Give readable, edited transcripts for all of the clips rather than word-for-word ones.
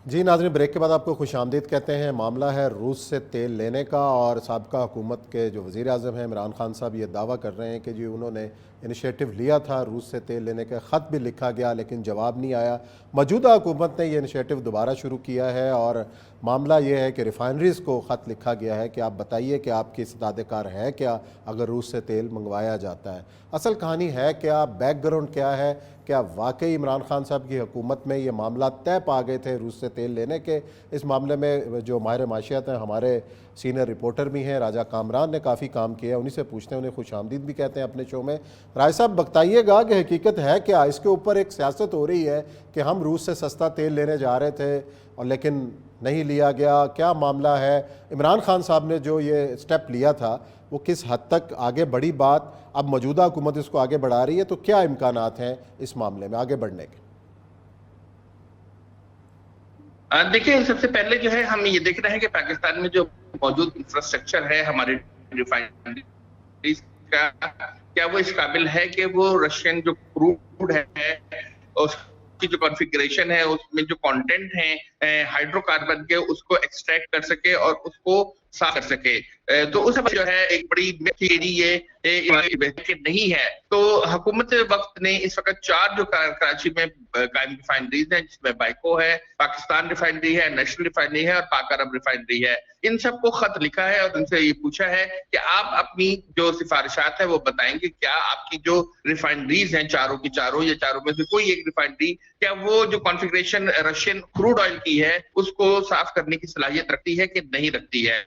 جی ناظرین، بریک کے بعد آپ کو خوش آمدید کہتے ہیں۔ معاملہ ہے روس سے تیل لینے کا، اور سابقہ حکومت کے جو وزیر اعظم ہیں عمران خان صاحب یہ دعویٰ کر رہے ہیں کہ جی انہوں نے انیشیٹو لیا تھا، روس سے تیل لینے کا خط بھی لکھا گیا لیکن جواب نہیں آیا۔ موجودہ حکومت نے یہ انیشیٹو دوبارہ شروع کیا ہے، اور معاملہ یہ ہے کہ ریفائنریز کو خط لکھا گیا ہے کہ آپ بتائیے کہ آپ کی استداد کار ہے کیا اگر روس سے تیل منگوایا جاتا ہے۔ اصل کہانی ہے کیا، بیک گراؤنڈ کیا ہے، کیا واقعی عمران خان صاحب کی حکومت میں یہ معاملات طے پا گئے تھے روس سے تیل لینے کے؟ اس معاملے میں جو ماہر معاشیات ہیں، ہمارے سینئر رپورٹر بھی ہیں راجہ کامران نے کافی کام کیا ہے، انہی سے پوچھتے ہیں، انہیں خوش آمدید بھی کہتے ہیں اپنے شو میں۔ رائے صاحب بتائیے گا کہ حقیقت ہے کیا؟ اس کے اوپر ایک سیاست ہو رہی ہے کہ ہم روس سے سستا تیل لینے جا رہے تھے اور لیکن نہیں لیا گیا، کیا معاملہ ہے؟ عمران خان صاحب نے جو یہ سٹیپ لیا تھا وہ کس حد تک آگے بڑھی بات؟ اب موجودہ حکومت اس کو آگے بڑھا رہی ہے، تو کیا امکانات ہیں اس معاملے میں آگے بڑھنے کے؟ دیکھیں، سب سے پہلے جو ہے ہم یہ دیکھ رہے ہیں کہ پاکستان میں جو موجود انفراسٹرکچر ہے ہمارے ریفائنریز کا، کیا وہ اس قابل ہے کہ وہ رشین جو کروڈ ہے اس کی جو کنفیگریشن ہے، اس میں جو کانٹینٹ ہیں ہائیڈرو کاربن کے، اس کو ایکسٹریکٹ کر سکے اور اس کو صاف کر سکے۔ تو اس میں جو ہے ایک بڑی یہ نہیں ہے۔ تو حکومت وقت نے اس وقت 4 جو کراچی میں قائم ریفائنریز ہیں، جس میں بائیکو ہے، پاکستان ریفائنری ہے، نیشنل ریفائنری ہے اور پاک عرب ریفائنری ہے، ان سب کو خط لکھا ہے اور ان سے یہ پوچھا ہے کہ آپ اپنی جو سفارشات ہیں وہ بتائیں گے، کیا آپ کی جو ریفائنریز ہیں چاروں کی چاروں یا چاروں میں سے کوئی ایک ریفائنری، کیا وہ جو کانفیگریشن رشین کروڈ آئل کی ہے اس کو صاف کرنے کی صلاحیت رکھتی ہے کہ نہیں رکھتی ہے۔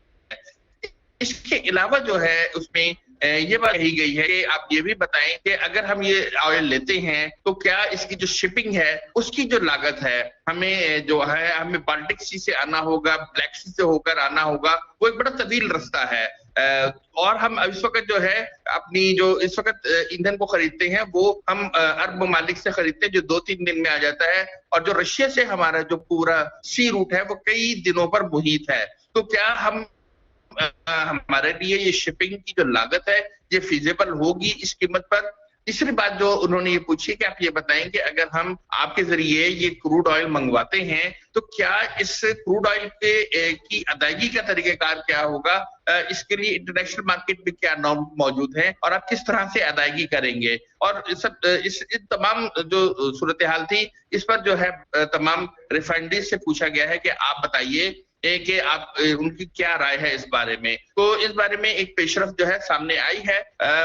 اس کے علاوہ جو ہے اس میں یہ بات کہی گئی ہے کہ آپ یہ بھی بتائیں کہ اگر ہم یہ آئل لیتے ہیں تو کیا اس کی جو شپنگ ہے اس کی جو لاگت ہے، ہمیں جو ہے ہمیں بالٹک سی سے آنا ہوگا، بلیک سی سے ہو کر آنا ہوگا، وہ ایک بڑا طویل رستہ ہے۔ اور ہم اس وقت جو ہے اپنی جو اس وقت ایندھن کو خریدتے ہیں وہ ہم عرب ممالک سے خریدتے ہیں جو 2-3 دن میں آ جاتا ہے، اور جو رشیا سے ہمارا جو پورا سی روٹ ہے وہ کئی دنوں پر محیط ہے۔ تو کیا ہمارے لیے یہ شپنگ کی جو لاگت ہے یہ فیزیبل ہوگی اس قیمت پر؟ تیسری بات جو انہوں نے یہ پوچھی کہ آپ یہ بتائیں کہ اگر ہم آپ کے ذریعے یہ کروڈ آئل منگواتے ہیں تو کیا اس کروڈ آئل کی ادائیگی کا طریقہ کار کیا ہوگا، اس کے لیے انٹرنیشنل مارکیٹ میں کیا نارم موجود ہیں اور آپ کس طرح سے ادائیگی کریں گے؟ اور اس تمام جو صورتحال تھی اس پر جو ہے تمام ریفائنریز سے پوچھا گیا ہے کہ آپ بتائیے کہ آپ ان کی کیا رائے ہے اس بارے میں۔ تو اس بارے میں ایک پیش رفت جو ہے سامنے آئی ہے،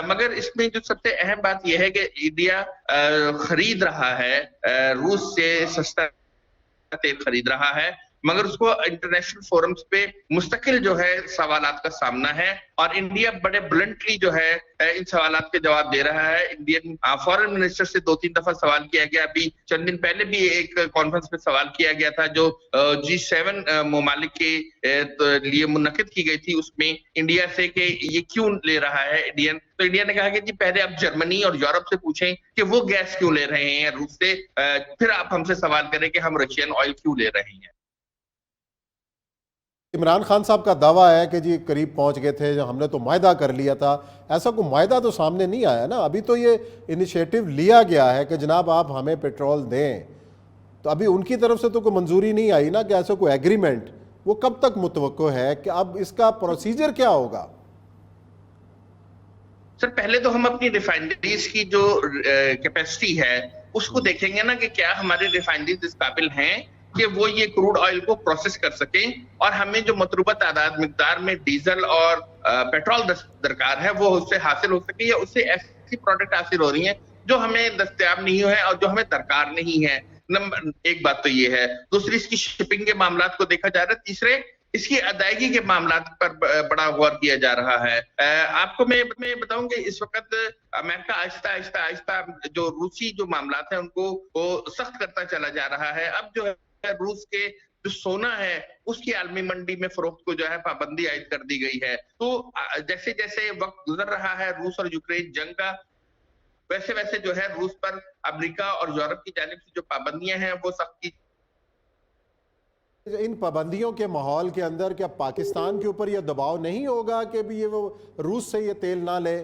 مگر اس میں جو سب سے اہم بات یہ ہے کہ انڈیا خرید رہا ہے، روس سے سستا تیل خرید رہا ہے، مگر اس کو انٹرنیشنل فورمز پہ مستقل جو ہے سوالات کا سامنا ہے، اور انڈیا بڑے بلنٹلی جو ہے ان سوالات کے جواب دے رہا ہے۔ انڈین فورن منسٹر سے 2-3 دفعہ سوال کیا گیا، ابھی چند دن پہلے بھی ایک کانفرنس میں سوال کیا گیا تھا جو G7 ممالک کے لیے منعقد کی گئی تھی، اس میں انڈیا سے کہ یہ کیوں لے رہا ہے انڈین، تو انڈیا نے کہا کہ جی پہلے آپ جرمنی اور یورپ سے پوچھیں کہ وہ گیس کیوں لے رہے ہیں روس سے، پھر آپ ہم سے سوال کریں کہ ہم رشین آئل کیوں لے رہے ہیں۔ عمران خان صاحب کا دعویٰ ہے کہ جی قریب پہنچ گئے تھے، ہم نے تو معاہدہ کر لیا تھا۔ ایسا کوئی معاہدہ تو سامنے نہیں آیا نا، ابھی تو یہ انیشیٹو لیا گیا ہے کہ جناب آپ ہمیں پیٹرول دیں، تو ابھی ان کی طرف سے تو کوئی منظوری نہیں آئی نا کہ ایسا کوئی ایگریمنٹ، وہ کب تک متوقع ہے کہ اب اس کا پروسیجر کیا ہوگا؟ سر پہلے تو ہم اپنی ریفائنریز کی جو کیپیسٹی ہے اس کو دیکھیں گے نا کہ کیا ہماری ریفائنریز اس قابل ہیں کہ وہ یہ کروڈ آئل کو پروسیس کر سکیں، اور ہمیں جو مطلوبہ تعداد مقدار میں ڈیزل اور پیٹرول درکار ہے وہ اس سے حاصل ہو سکے، یا اس سے ایسی پروڈکٹ حاصل ہو رہی ہیں جو ہمیں دستیاب نہیں ہے اور جو ہمیں درکار نہیں ہے۔ ایک بات تو یہ ہے، دوسری اس کی شپنگ کے معاملات کو دیکھا جا رہا ہے، تیسرے اس کی ادائیگی کے معاملات پر بڑا غور کیا جا رہا ہے۔ آپ کو میں بتاؤں کہ اس وقت امریکہ آہستہ آہستہ آہستہ جو روسی جو معاملات ہیں ان کو وہ سخت کرتا چلا جا رہا ہے۔ اب جو ہے روس کے جو سونا ہے اس کی عالمی منڈی میں فروخت کو جو ہے پابندی عائد کر دی گئی ہے۔ تو جیسے جیسے وقت گزر رہا ہے روس اور یوکرین جنگ کا، ویسے ویسے جو ہے روس پر امریکہ اور یورپ کی جانب سے جو پابندیاں ہیں وہ سخت کی۔ ان پابندیوں کے ماحول کے اندر کیا پاکستان کے اوپر یہ دباؤ نہیں ہوگا کہ بھی یہ وہ روس سے یہ تیل نہ لے؟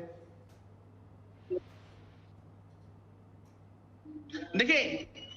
دیکھیں